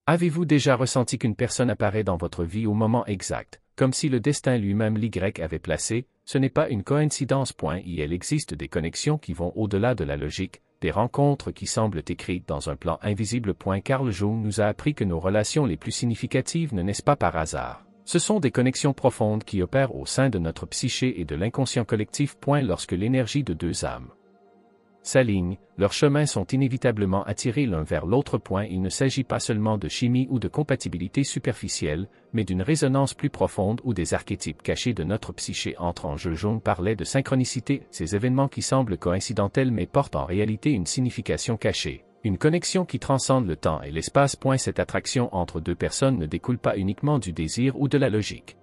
Avez-vous déjà ressenti qu'une personne apparaît dans votre vie au moment exact, comme si le destin lui-même l'Y avait placé? Ce n'est pas une coïncidence. Il existe des connexions qui vont au-delà de la logique, des rencontres qui semblent écrites dans un plan invisible. Carl Jung nous a appris que nos relations les plus significatives ne naissent pas par hasard. Ce sont des connexions profondes qui opèrent au sein de notre psyché et de l'inconscient collectif. Lorsque l'énergie de deux âmes s'alignent, leurs chemins sont inévitablement attirés l'un vers l'autre. Il ne s'agit pas seulement de chimie ou de compatibilité superficielle, mais d'une résonance plus profonde où des archétypes cachés de notre psyché entrent en jeu. Jung parlait de synchronicité, ces événements qui semblent coïncidentels mais portent en réalité une signification cachée. Une connexion qui transcende le temps et l'espace. Cette attraction entre deux personnes ne découle pas uniquement du désir ou de la logique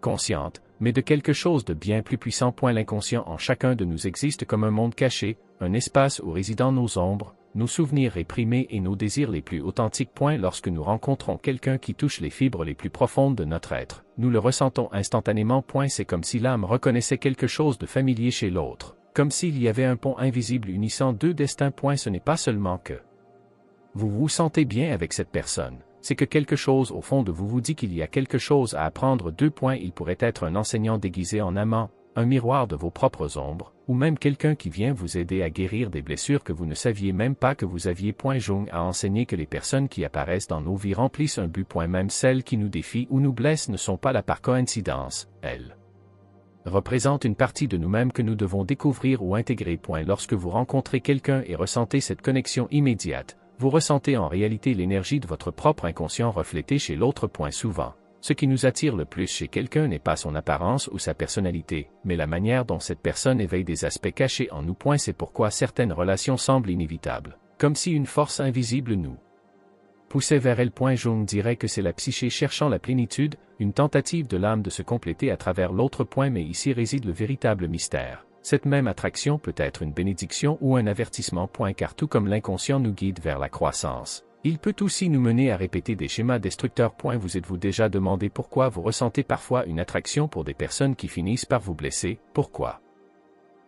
consciente, mais de quelque chose de bien plus puissant. L'inconscient en chacun de nous existe comme un monde caché, un espace où résident nos ombres, nos souvenirs réprimés et nos désirs les plus authentiques. Lorsque nous rencontrons quelqu'un qui touche les fibres les plus profondes de notre être, nous le ressentons instantanément. C'est comme si l'âme reconnaissait quelque chose de familier chez l'autre, comme s'il y avait un pont invisible unissant deux destins. Ce n'est pas seulement que vous vous sentez bien avec cette personne, c'est que quelque chose au fond de vous vous dit qu'il y a quelque chose à apprendre. Il pourrait être un enseignant déguisé en amant, un miroir de vos propres ombres, ou même quelqu'un qui vient vous aider à guérir des blessures que vous ne saviez même pas que vous aviez. Jung a enseigné que les personnes qui apparaissent dans nos vies remplissent un but. Même celles qui nous défient ou nous blessent ne sont pas là par coïncidence, elles représentent une partie de nous-mêmes que nous devons découvrir ou intégrer. Lorsque vous rencontrez quelqu'un et ressentez cette connexion immédiate, vous ressentez en réalité l'énergie de votre propre inconscient reflétée chez l'autre. Souvent, ce qui nous attire le plus chez quelqu'un n'est pas son apparence ou sa personnalité, mais la manière dont cette personne éveille des aspects cachés en nous. C'est pourquoi certaines relations semblent inévitables, comme si une force invisible nous poussait vers elle. Jung dirait que c'est la psyché cherchant la plénitude, une tentative de l'âme de se compléter à travers l'autre. Mais ici réside le véritable mystère. Cette même attraction peut être une bénédiction ou un avertissement. Car tout comme l'inconscient nous guide vers la croissance, il peut aussi nous mener à répéter des schémas destructeurs. Vous êtes-vous déjà demandé pourquoi vous ressentez parfois une attraction pour des personnes qui finissent par vous blesser? Pourquoi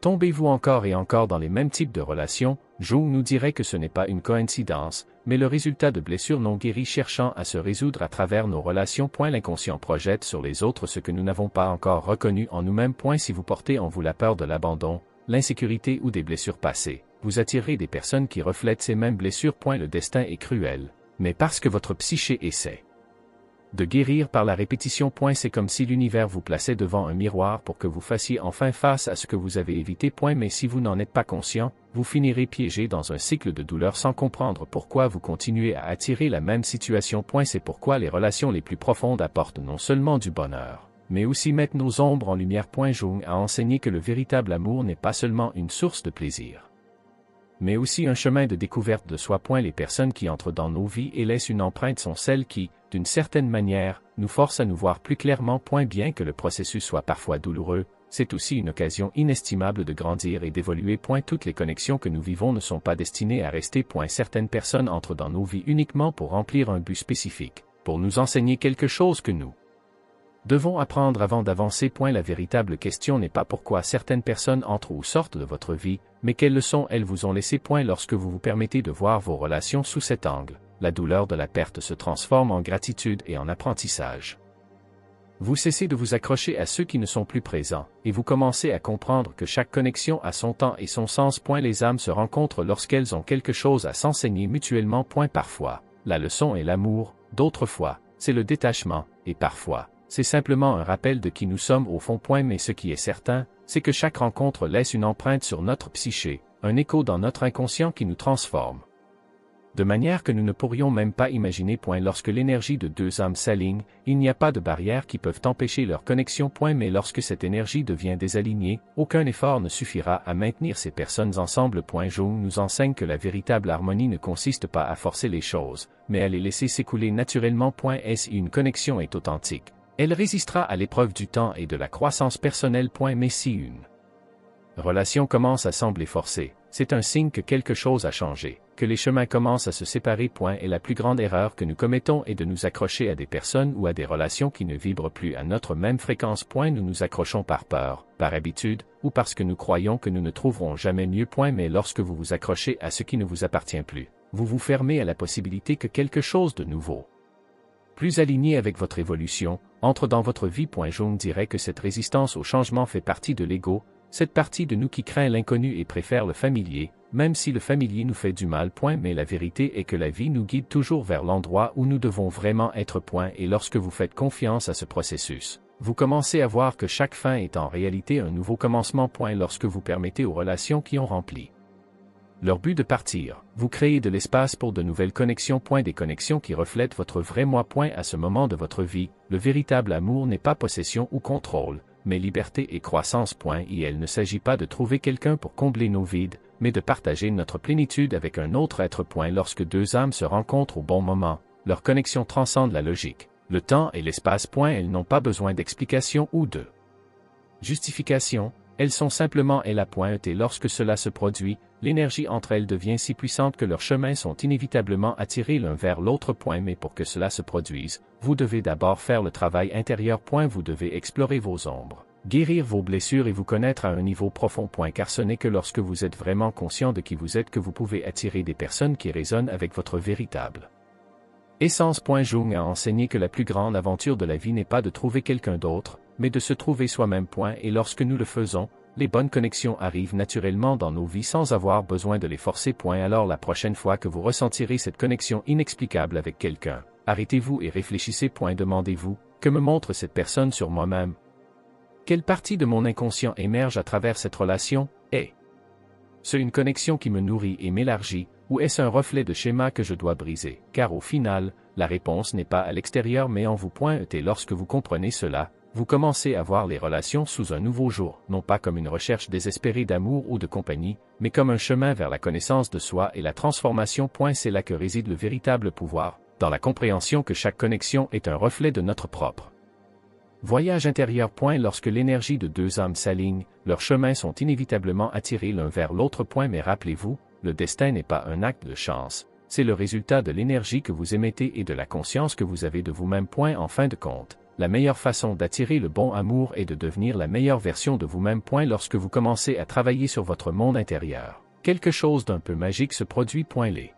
tombez-vous encore et encore dans les mêmes types de relations? Jung nous dirait que ce n'est pas une coïncidence, mais le résultat de blessures non guéries cherchant à se résoudre à travers nos relations. L'inconscient projette sur les autres ce que nous n'avons pas encore reconnu en nous-mêmes. Si vous portez en vous la peur de l'abandon, l'insécurité ou des blessures passées, vous attirez des personnes qui reflètent ces mêmes blessures. Le destin est cruel, mais parce que votre psyché essaie de guérir par la répétition. C'est comme si l'univers vous plaçait devant un miroir pour que vous fassiez enfin face à ce que vous avez évité. Mais si vous n'en êtes pas conscient, vous finirez piégé dans un cycle de douleur sans comprendre pourquoi vous continuez à attirer la même situation. C'est pourquoi les relations les plus profondes apportent non seulement du bonheur, mais aussi mettent nos ombres en lumière. Jung a enseigné que le véritable amour n'est pas seulement une source de plaisir, mais aussi un chemin de découverte de soi. Les personnes qui entrent dans nos vies et laissent une empreinte sont celles qui, d'une certaine manière, nous forcent à nous voir plus clairement. Bien que le processus soit parfois douloureux, c'est aussi une occasion inestimable de grandir et d'évoluer. Toutes les connexions que nous vivons ne sont pas destinées à rester. Certaines personnes entrent dans nos vies uniquement pour remplir un but spécifique, pour nous enseigner quelque chose que nous devons apprendre avant d'avancer. La véritable question n'est pas pourquoi certaines personnes entrent ou sortent de votre vie, mais quelles leçons elles vous ont laissées. Lorsque vous vous permettez de voir vos relations sous cet angle, la douleur de la perte se transforme en gratitude et en apprentissage. Vous cessez de vous accrocher à ceux qui ne sont plus présents, et vous commencez à comprendre que chaque connexion a son temps et son sens. Les âmes se rencontrent lorsqu'elles ont quelque chose à s'enseigner mutuellement. Parfois, la leçon est l'amour, d'autres fois, c'est le détachement, et parfois, c'est simplement un rappel de qui nous sommes au fond. Mais ce qui est certain, c'est que chaque rencontre laisse une empreinte sur notre psyché, un écho dans notre inconscient qui nous transforme de manière que nous ne pourrions même pas imaginer. Lorsque l'énergie de deux âmes s'aligne, il n'y a pas de barrières qui peuvent empêcher leur connexion. Mais lorsque cette énergie devient désalignée, aucun effort ne suffira à maintenir ces personnes ensemble. Jung nous enseigne que la véritable harmonie ne consiste pas à forcer les choses, mais à les laisser s'écouler naturellement. Si une connexion est authentique, elle résistera à l'épreuve du temps et de la croissance personnelle. Mais si une relation commence à sembler forcée, c'est un signe que quelque chose a changé, que les chemins commencent à se séparer. Et la plus grande erreur que nous commettons est de nous accrocher à des personnes ou à des relations qui ne vibrent plus à notre même fréquence. Nous nous accrochons par peur, par habitude, ou parce que nous croyons que nous ne trouverons jamais mieux. Mais lorsque vous vous accrochez à ce qui ne vous appartient plus, vous vous fermez à la possibilité que quelque chose de nouveau, plus aligné avec votre évolution, entre dans votre vie. Jung dirait que cette résistance au changement fait partie de l'ego, cette partie de nous qui craint l'inconnu et préfère le familier, même si le familier nous fait du mal. Mais la vérité est que la vie nous guide toujours vers l'endroit où nous devons vraiment être. Et lorsque vous faites confiance à ce processus, vous commencez à voir que chaque fin est en réalité un nouveau commencement. Lorsque vous permettez aux relations qui ont rempli leur but de partir, vous créez de l'espace pour de nouvelles connexions. Des connexions qui reflètent votre vrai moi. À ce moment de votre vie, le véritable amour n'est pas possession ou contrôle, mais liberté et croissance. Et il ne s'agit pas de trouver quelqu'un pour combler nos vides, mais de partager notre plénitude avec un autre être. Lorsque deux âmes se rencontrent au bon moment, leur connexion transcende la logique, le temps et l'espace. Elles n'ont pas besoin d'explication ou de justification, elles sont simplement là. Et lorsque cela se produit, l'énergie entre elles devient si puissante que leurs chemins sont inévitablement attirés l'un vers l'autre. Mais pour que cela se produise, vous devez d'abord faire le travail intérieur. Vous devez explorer vos ombres, guérir vos blessures et vous connaître à un niveau profond. Car ce n'est que lorsque vous êtes vraiment conscient de qui vous êtes que vous pouvez attirer des personnes qui résonnent avec votre véritable essence. Jung a enseigné que la plus grande aventure de la vie n'est pas de trouver quelqu'un d'autre, mais de se trouver soi-même. Et lorsque nous le faisons, les bonnes connexions arrivent naturellement dans nos vies sans avoir besoin de les forcer. Alors la prochaine fois que vous ressentirez cette connexion inexplicable avec quelqu'un, arrêtez-vous et réfléchissez. Demandez-vous, que me montre cette personne sur moi-même? Quelle partie de mon inconscient émerge à travers cette relation? Est-ce une connexion qui me nourrit et m'élargit, ou est-ce un reflet de schéma que je dois briser? Car au final, la réponse n'est pas à l'extérieur mais en vous. Et lorsque vous comprenez cela, vous commencez à voir les relations sous un nouveau jour, non pas comme une recherche désespérée d'amour ou de compagnie, mais comme un chemin vers la connaissance de soi et la transformation. C'est là que réside le véritable pouvoir, dans la compréhension que chaque connexion est un reflet de notre propre voyage intérieur. Lorsque l'énergie de deux âmes s'aligne, leurs chemins sont inévitablement attirés l'un vers l'autre. Mais rappelez-vous, le destin n'est pas un acte de chance, c'est le résultat de l'énergie que vous émettez et de la conscience que vous avez de vous-même. En fin de compte, la meilleure façon d'attirer le bon amour est de devenir la meilleure version de vous-même. Lorsque vous commencez à travailler sur votre monde intérieur, quelque chose d'un peu magique se produit. Les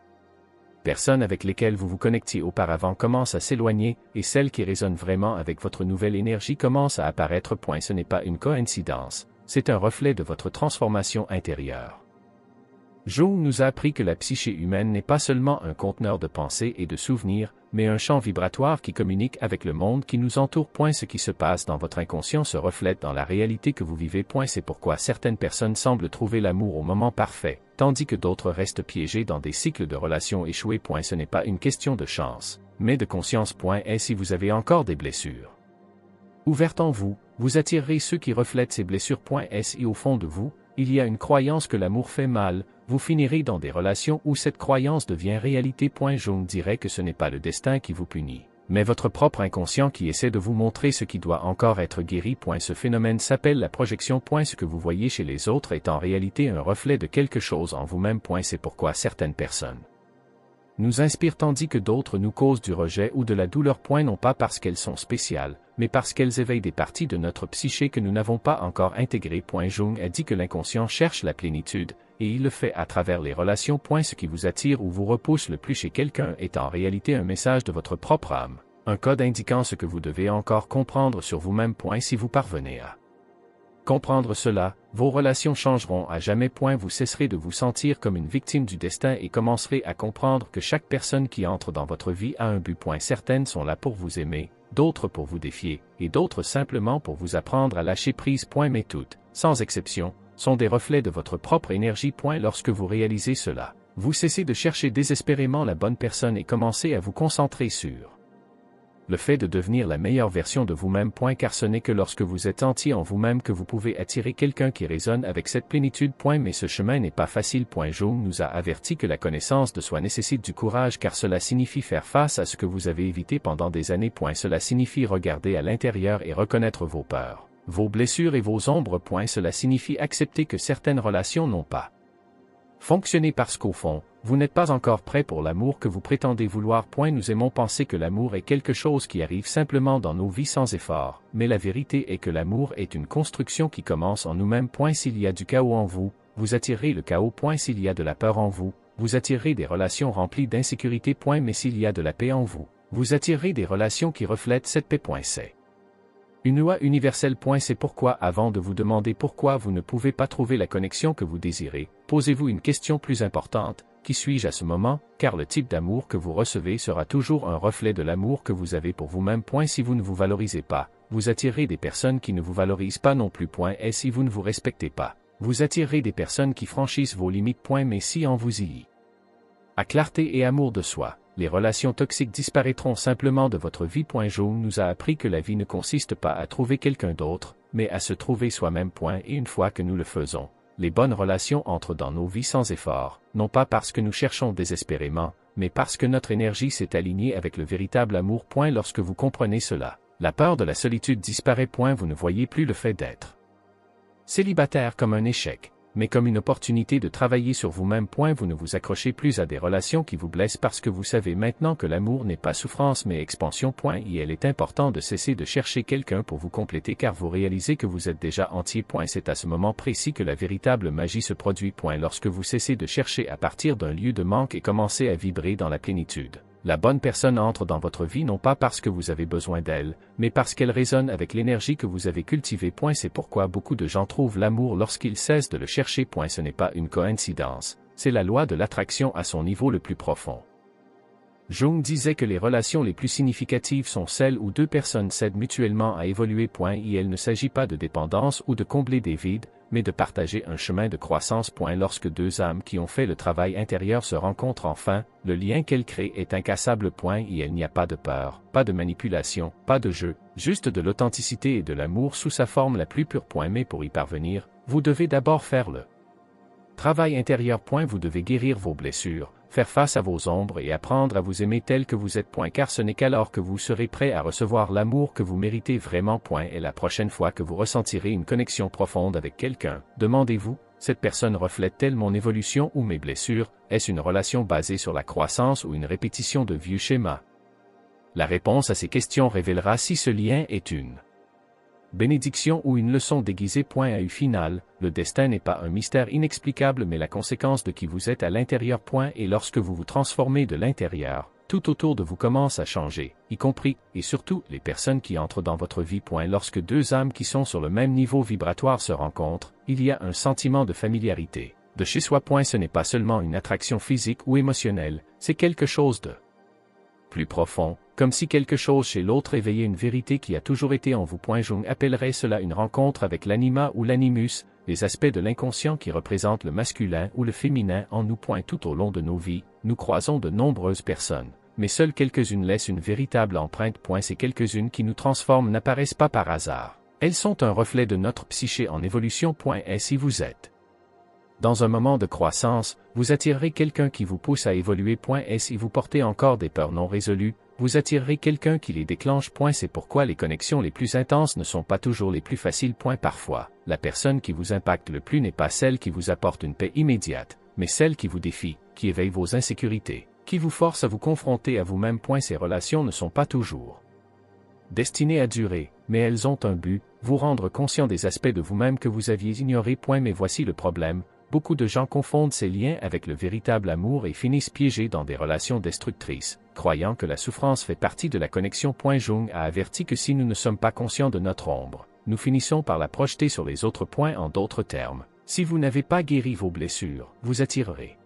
personnes avec lesquelles vous vous connectiez auparavant commencent à s'éloigner, et celles qui résonnent vraiment avec votre nouvelle énergie commencent à apparaître. Ce n'est pas une coïncidence, c'est un reflet de votre transformation intérieure. Jung nous a appris que la psyché humaine n'est pas seulement un conteneur de pensées et de souvenirs, mais un champ vibratoire qui communique avec le monde qui nous entoure. Ce qui se passe dans votre inconscient se reflète dans la réalité que vous vivez. C'est pourquoi certaines personnes semblent trouver l'amour au moment parfait, tandis que d'autres restent piégées dans des cycles de relations échouées. Ce n'est pas une question de chance, mais de conscience. Et si vous avez encore des blessures ouvertes en vous, vous attirerez ceux qui reflètent ces blessures. Si au fond de vous, il y a une croyance que l'amour fait mal, vous finirez dans des relations où cette croyance devient réalité. Jung dirait que ce n'est pas le destin qui vous punit, mais votre propre inconscient qui essaie de vous montrer ce qui doit encore être guéri. Ce phénomène s'appelle la projection. Ce que vous voyez chez les autres est en réalité un reflet de quelque chose en vous-même. C'est pourquoi certaines personnes nous inspirent tandis que d'autres nous causent du rejet ou de la douleur. Non pas parce qu'elles sont spéciales, mais parce qu'elles éveillent des parties de notre psyché que nous n'avons pas encore intégrées. Jung a dit que l'inconscient cherche la plénitude, et il le fait à travers les relations. Ce qui vous attire ou vous repousse le plus chez quelqu'un est en réalité un message de votre propre âme, un code indiquant ce que vous devez encore comprendre sur vous-même. Si vous parvenez à comprendre cela, vos relations changeront à jamais. Vous cesserez de vous sentir comme une victime du destin et commencerez à comprendre que chaque personne qui entre dans votre vie a un but. Certaines sont là pour vous aimer, d'autres pour vous défier, et d'autres simplement pour vous apprendre à lâcher prise. Mais toutes, sans exception, sont des reflets de votre propre énergie. Lorsque vous réalisez cela, vous cessez de chercher désespérément la bonne personne et commencez à vous concentrer sur le fait de devenir la meilleure version de vous-même. Car ce n'est que lorsque vous êtes entier en vous-même que vous pouvez attirer quelqu'un qui résonne avec cette plénitude. Mais ce chemin n'est pas facile. Jung nous a averti que la connaissance de soi nécessite du courage car cela signifie faire face à ce que vous avez évité pendant des années. Cela signifie regarder à l'intérieur et reconnaître vos peurs, vos blessures et vos ombres. Cela signifie accepter que certaines relations n'ont pas fonctionné parce qu'au fond, vous n'êtes pas encore prêt pour l'amour que vous prétendez vouloir. Nous aimons penser que l'amour est quelque chose qui arrive simplement dans nos vies sans effort, mais la vérité est que l'amour est une construction qui commence en nous-mêmes. S'il y a du chaos en vous, vous attirez le chaos. S'il y a de la peur en vous, vous attirerez des relations remplies d'insécurité. Mais s'il y a de la paix en vous, vous attirerez des relations qui reflètent cette paix. C'est une loi universelle. C'est pourquoi avant de vous demander pourquoi vous ne pouvez pas trouver la connexion que vous désirez, posez-vous une question plus importante. Qui suis-je à ce moment, car le type d'amour que vous recevez sera toujours un reflet de l'amour que vous avez pour vous-même. Si vous ne vous valorisez pas, vous attirerez des personnes qui ne vous valorisent pas non plus. Et si vous ne vous respectez pas, vous attirerez des personnes qui franchissent vos limites. Mais si en vous y à clarté et amour de soi, les relations toxiques disparaîtront simplement de votre vie. Jung nous a appris que la vie ne consiste pas à trouver quelqu'un d'autre, mais à se trouver soi-même. Et une fois que nous le faisons, les bonnes relations entrent dans nos vies sans effort, non pas parce que nous cherchons désespérément, mais parce que notre énergie s'est alignée avec le véritable amour. Lorsque vous comprenez cela, la peur de la solitude disparaît. Vous ne voyez plus le fait d'être célibataire comme un échec, mais comme une opportunité de travailler sur vous-même. Vous ne vous accrochez plus à des relations qui vous blessent parce que vous savez maintenant que l'amour n'est pas souffrance mais expansion. Et il est important de cesser de chercher quelqu'un pour vous compléter car vous réalisez que vous êtes déjà entier. C'est à ce moment précis que la véritable magie se produit. Lorsque vous cessez de chercher à partir d'un lieu de manque et commencez à vibrer dans la plénitude, la bonne personne entre dans votre vie non pas parce que vous avez besoin d'elle, mais parce qu'elle résonne avec l'énergie que vous avez cultivée. C'est pourquoi beaucoup de gens trouvent l'amour lorsqu'ils cessent de le chercher. Ce n'est pas une coïncidence, c'est la loi de l'attraction à son niveau le plus profond. Jung disait que les relations les plus significatives sont celles où deux personnes s'aident mutuellement à évoluer. Il ne s'agit pas de dépendance ou de combler des vides, mais de partager un chemin de croissance. Lorsque deux âmes qui ont fait le travail intérieur se rencontrent enfin, le lien qu'elles créent est incassable. Il n'y a pas de peur, pas de manipulation, pas de jeu, juste de l'authenticité et de l'amour sous sa forme la plus pure. Mais pour y parvenir, vous devez d'abord faire le travail intérieur. Vous devez guérir vos blessures, faire face à vos ombres et apprendre à vous aimer tel que vous êtes. Car ce n'est qu'alors que vous serez prêt à recevoir l'amour que vous méritez vraiment. Et la prochaine fois que vous ressentirez une connexion profonde avec quelqu'un, demandez-vous, cette personne reflète-t-elle mon évolution ou mes blessures? Est-ce une relation basée sur la croissance ou une répétition de vieux schémas? La réponse à ces questions révélera si ce lien est une bénédiction ou une leçon déguisée. À U final, le destin n'est pas un mystère inexplicable mais la conséquence de qui vous êtes à l'intérieur. Et lorsque vous vous transformez de l'intérieur, tout autour de vous commence à changer, y compris, et surtout, les personnes qui entrent dans votre vie. Lorsque deux âmes qui sont sur le même niveau vibratoire se rencontrent, il y a un sentiment de familiarité, de chez soi. Ce n'est pas seulement une attraction physique ou émotionnelle, c'est quelque chose de plus profond, comme si quelque chose chez l'autre éveillait une vérité qui a toujours été en vous. Jung appellerait cela une rencontre avec l'anima ou l'animus, les aspects de l'inconscient qui représentent le masculin ou le féminin en nous. Tout au long de nos vies, nous croisons de nombreuses personnes, mais seules quelques-unes laissent une véritable empreinte. Ces quelques-unes qui nous transforment n'apparaissent pas par hasard. Elles sont un reflet de notre psyché en évolution. Et si vous êtes dans un moment de croissance, vous attirerez quelqu'un qui vous pousse à évoluer. Et si vous portez encore des peurs non résolues, vous attirerez quelqu'un qui les déclenche. C'est pourquoi les connexions les plus intenses ne sont pas toujours les plus faciles. Parfois, la personne qui vous impacte le plus n'est pas celle qui vous apporte une paix immédiate, mais celle qui vous défie, qui éveille vos insécurités, qui vous force à vous confronter à vous-même. Ces relations ne sont pas toujours destinées à durer, mais elles ont un but, vous rendre conscient des aspects de vous-même que vous aviez ignorés. Mais voici le problème. Beaucoup de gens confondent ces liens avec le véritable amour et finissent piégés dans des relations destructrices, croyant que la souffrance fait partie de la connexion. Jung a averti que si nous ne sommes pas conscients de notre ombre, nous finissons par la projeter sur les autres. En d'autres termes, si vous n'avez pas guéri vos blessures, vous attirerez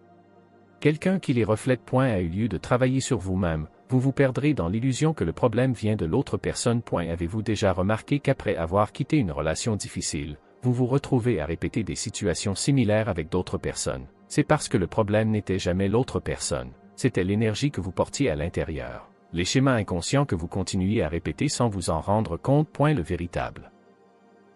quelqu'un qui les reflète. À eu lieu de travailler sur vous-même, vous vous perdrez dans l'illusion que le problème vient de l'autre personne. Avez-vous déjà remarqué qu'après avoir quitté une relation difficile, vous vous retrouvez à répéter des situations similaires avec d'autres personnes? C'est parce que le problème n'était jamais l'autre personne, c'était l'énergie que vous portiez à l'intérieur, les schémas inconscients que vous continuiez à répéter sans vous en rendre compte. Le véritable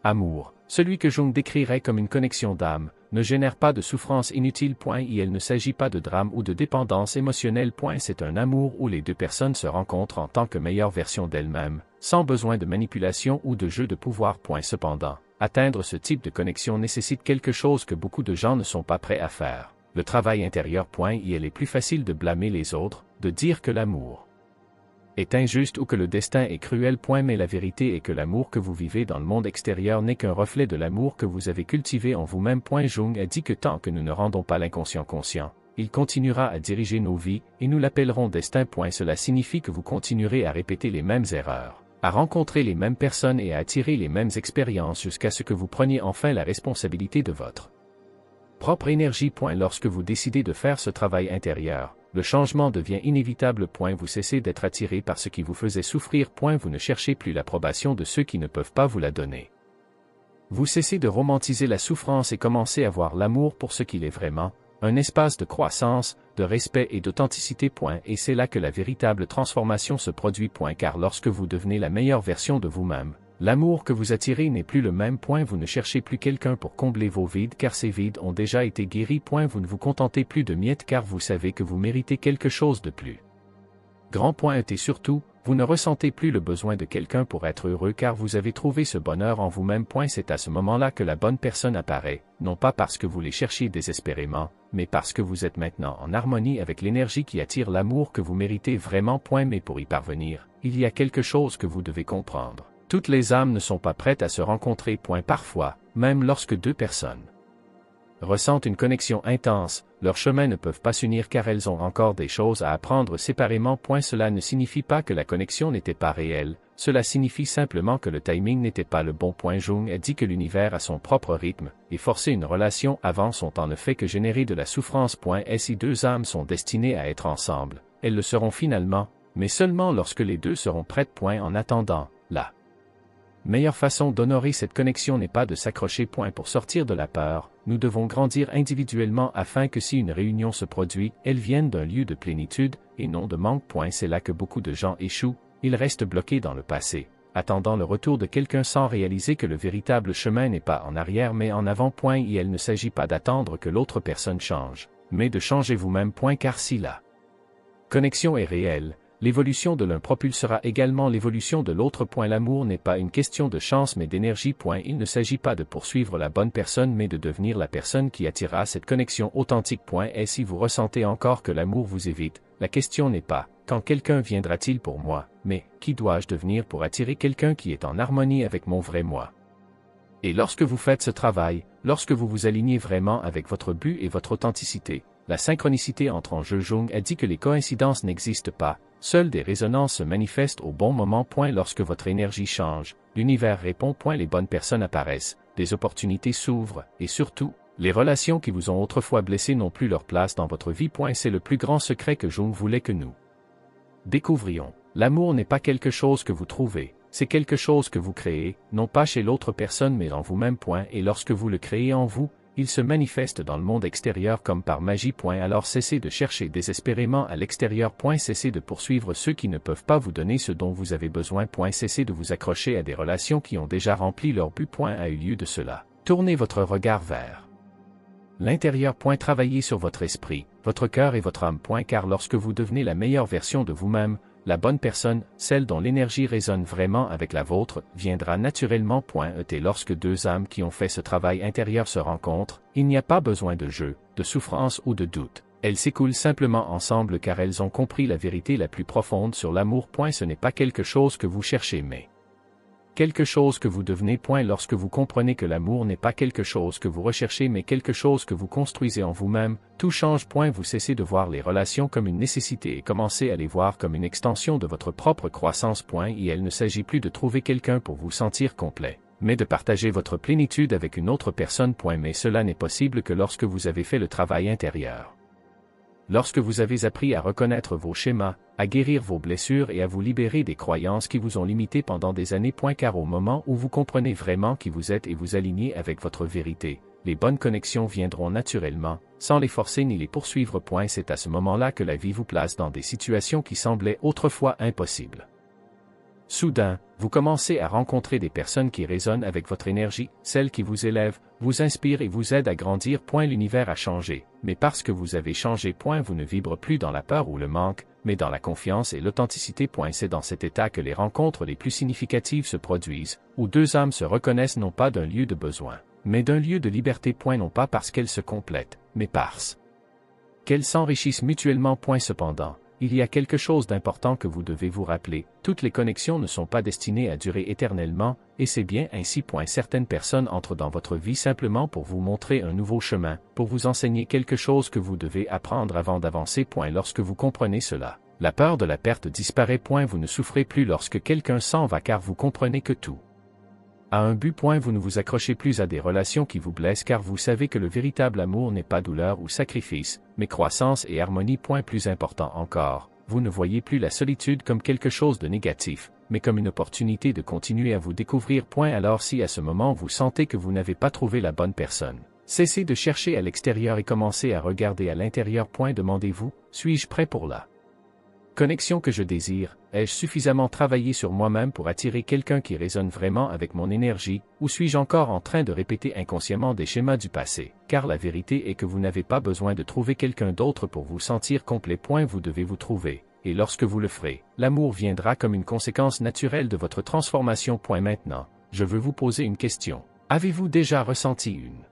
amour, celui que Jung décrirait comme une connexion d'âme, ne génère pas de souffrance inutile. Il ne s'agit pas de drame ou de dépendance émotionnelle. C'est un amour où les deux personnes se rencontrent en tant que meilleure version d'elles-mêmes, sans besoin de manipulation ou de jeu de pouvoir. Cependant, atteindre ce type de connexion nécessite quelque chose que beaucoup de gens ne sont pas prêts à faire, le travail intérieur. Il est plus facile de blâmer les autres, de dire que l'amour est injuste ou que le destin est cruel. Mais la vérité est que l'amour que vous vivez dans le monde extérieur n'est qu'un reflet de l'amour que vous avez cultivé en vous-même. Jung a dit que tant que nous ne rendons pas l'inconscient conscient, il continuera à diriger nos vies, et nous l'appellerons destin. Cela signifie que vous continuerez à répéter les mêmes erreurs, à rencontrer les mêmes personnes et à attirer les mêmes expériences jusqu'à ce que vous preniez enfin la responsabilité de votre propre énergie. Lorsque vous décidez de faire ce travail intérieur, le changement devient inévitable. Vous cessez d'être attiré par ce qui vous faisait souffrir. Vous ne cherchez plus l'approbation de ceux qui ne peuvent pas vous la donner. Vous cessez de romantiser la souffrance et commencez à voir l'amour pour ce qu'il est vraiment, un espace de croissance, de respect et d'authenticité. Et c'est là que la véritable transformation se produit. Car lorsque vous devenez la meilleure version de vous-même, l'amour que vous attirez n'est plus le même. Vous ne cherchez plus quelqu'un pour combler vos vides car ces vides ont déjà été guéris. Vous ne vous contentez plus de miettes car vous savez que vous méritez quelque chose de plus grand. Et surtout, vous ne ressentez plus le besoin de quelqu'un pour être heureux car vous avez trouvé ce bonheur en vous-même. C'est à ce moment-là que la bonne personne apparaît, non pas parce que vous les cherchiez désespérément, mais parce que vous êtes maintenant en harmonie avec l'énergie qui attire l'amour que vous méritez vraiment. Mais pour y parvenir, il y a quelque chose que vous devez comprendre. Toutes les âmes ne sont pas prêtes à se rencontrer. Parfois, même lorsque deux personnes ressentent une connexion intense, leurs chemins ne peuvent pas s'unir car elles ont encore des choses à apprendre séparément. Cela ne signifie pas que la connexion n'était pas réelle, cela signifie simplement que le timing n'était pas le bon. Jung a dit que l'univers a son propre rythme, et forcer une relation avant sont en effet que générer de la souffrance. Si deux âmes sont destinées à être ensemble, elles le seront finalement, mais seulement lorsque les deux seront prêtes. En attendant, la meilleure façon d'honorer cette connexion n'est pas de s'accrocher. Pour sortir de la peur, nous devons grandir individuellement afin que si une réunion se produit, elle vienne d'un lieu de plénitude, et non de manque. C'est là que beaucoup de gens échouent, ils restent bloqués dans le passé, attendant le retour de quelqu'un sans réaliser que le véritable chemin n'est pas en arrière mais en avant. Et il ne s'agit pas d'attendre que l'autre personne change, mais de changer vous-même. Car si la connexion est réelle, l'évolution de l'un propulsera également l'évolution de l'autre. L'amour n'est pas une question de chance mais d'énergie. Il ne s'agit pas de poursuivre la bonne personne mais de devenir la personne qui attirera cette connexion authentique. Et si vous ressentez encore que l'amour vous évite, la question n'est pas « quand quelqu'un viendra-t-il pour moi ?» mais « qui dois-je devenir pour attirer quelqu'un qui est en harmonie avec mon vrai moi ?» Et lorsque vous faites ce travail, lorsque vous vous alignez vraiment avec votre but et votre authenticité, la synchronicité entre en jeu. Jung a dit que les coïncidences n'existent pas, seules des résonances se manifestent au bon moment. Lorsque votre énergie change, l'univers répond. Les bonnes personnes apparaissent, des opportunités s'ouvrent, et surtout, les relations qui vous ont autrefois blessé n'ont plus leur place dans votre vie. C'est le plus grand secret que Jung voulait que nous découvrions. L'amour n'est pas quelque chose que vous trouvez, c'est quelque chose que vous créez, non pas chez l'autre personne mais en vous-même. Et lorsque vous le créez en vous, il se manifeste dans le monde extérieur comme par magie. Alors cessez de chercher désespérément à l'extérieur. Cessez de poursuivre ceux qui ne peuvent pas vous donner ce dont vous avez besoin. Cessez de vous accrocher à des relations qui ont déjà rempli leur but. À eu lieu de cela, tournez votre regard vers l'intérieur. Travaillez sur votre esprit, votre cœur et votre âme. Car lorsque vous devenez la meilleure version de vous-même, la bonne personne, celle dont l'énergie résonne vraiment avec la vôtre, viendra naturellement. Et lorsque deux âmes qui ont fait ce travail intérieur se rencontrent, il n'y a pas besoin de jeu, de souffrance ou de doute. Elles s'écoulent simplement ensemble car elles ont compris la vérité la plus profonde sur l'amour. Ce n'est pas quelque chose que vous cherchez mais quelque chose que vous devenez. Lorsque vous comprenez que l'amour n'est pas quelque chose que vous recherchez mais quelque chose que vous construisez en vous-même, tout change. Vous cessez de voir les relations comme une nécessité et commencez à les voir comme une extension de votre propre croissance. Et il ne s'agit plus de trouver quelqu'un pour vous sentir complet, mais de partager votre plénitude avec une autre personne. Mais cela n'est possible que lorsque vous avez fait le travail intérieur. Lorsque vous avez appris à reconnaître vos schémas, à guérir vos blessures et à vous libérer des croyances qui vous ont limité pendant des années. Car au moment où vous comprenez vraiment qui vous êtes et vous alignez avec votre vérité, les bonnes connexions viendront naturellement, sans les forcer ni les poursuivre. C'est à ce moment-là que la vie vous place dans des situations qui semblaient autrefois impossibles. Soudain, vous commencez à rencontrer des personnes qui résonnent avec votre énergie, celles qui vous élèvent, vous inspirent et vous aident à grandir. L'univers a changé, mais parce que vous avez changé. Vous ne vibrez plus dans la peur ou le manque, mais dans la confiance et l'authenticité. C'est dans cet état que les rencontres les plus significatives se produisent, où deux âmes se reconnaissent non pas d'un lieu de besoin, mais d'un lieu de liberté. Non pas parce qu'elles se complètent, mais parce qu'elles s'enrichissent mutuellement. Cependant, il y a quelque chose d'important que vous devez vous rappeler. Toutes les connexions ne sont pas destinées à durer éternellement, et c'est bien ainsi. Certaines personnes entrent dans votre vie simplement pour vous montrer un nouveau chemin, pour vous enseigner quelque chose que vous devez apprendre avant d'avancer. Lorsque vous comprenez cela, la peur de la perte disparaît. Vous ne souffrez plus lorsque quelqu'un s'en va car vous comprenez que tout à un but. Vous ne vous accrochez plus à des relations qui vous blessent car vous savez que le véritable amour n'est pas douleur ou sacrifice, mais croissance et harmonie. Plus important encore, vous ne voyez plus la solitude comme quelque chose de négatif, mais comme une opportunité de continuer à vous découvrir. Alors si à ce moment vous sentez que vous n'avez pas trouvé la bonne personne, cessez de chercher à l'extérieur et commencez à regarder à l'intérieur. Demandez-vous, suis-je prêt pour la connexion que je désire? Ai-je suffisamment travaillé sur moi-même pour attirer quelqu'un qui résonne vraiment avec mon énergie, ou suis-je encore en train de répéter inconsciemment des schémas du passé? Car la vérité est que vous n'avez pas besoin de trouver quelqu'un d'autre pour vous sentir complet. Vous devez vous trouver, et lorsque vous le ferez, l'amour viendra comme une conséquence naturelle de votre transformation. Maintenant, je veux vous poser une question. Avez-vous déjà ressenti une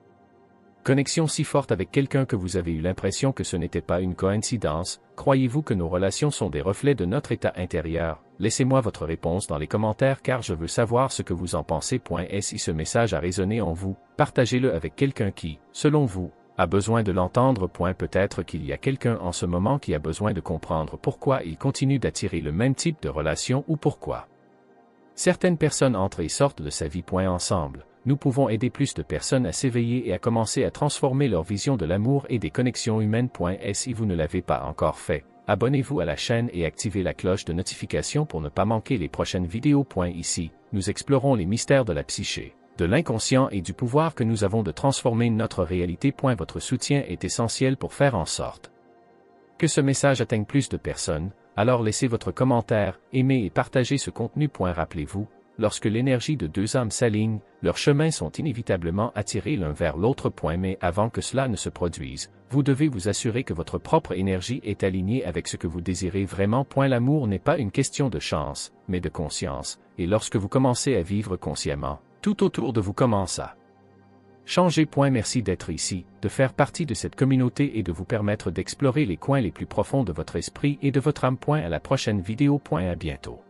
connexion si forte avec quelqu'un que vous avez eu l'impression que ce n'était pas une coïncidence? Croyez-vous que nos relations sont des reflets de notre état intérieur? Laissez-moi votre réponse dans les commentaires car je veux savoir ce que vous en pensez. Et si ce message a résonné en vous, partagez-le avec quelqu'un qui, selon vous, a besoin de l'entendre. Peut-être qu'il y a quelqu'un en ce moment qui a besoin de comprendre pourquoi il continue d'attirer le même type de relation ou pourquoi certaines personnes entrent et sortent de sa vie. Ensemble, nous pouvons aider plus de personnes à s'éveiller et à commencer à transformer leur vision de l'amour et des connexions humaines. Et si vous ne l'avez pas encore fait, abonnez-vous à la chaîne et activez la cloche de notification pour ne pas manquer les prochaines vidéos. Ici, nous explorons les mystères de la psyché, de l'inconscient et du pouvoir que nous avons de transformer notre réalité. Votre soutien est essentiel pour faire en sorte que ce message atteigne plus de personnes, alors laissez votre commentaire, aimez et partagez ce contenu. Rappelez-vous, lorsque l'énergie de deux âmes s'aligne, leurs chemins sont inévitablement attirés l'un vers l'autre. Mais avant que cela ne se produise, vous devez vous assurer que votre propre énergie est alignée avec ce que vous désirez vraiment. L'amour n'est pas une question de chance, mais de conscience, et lorsque vous commencez à vivre consciemment, tout autour de vous commence à changer. Merci d'être ici, de faire partie de cette communauté et de vous permettre d'explorer les coins les plus profonds de votre esprit et de votre âme. À la prochaine vidéo. À bientôt.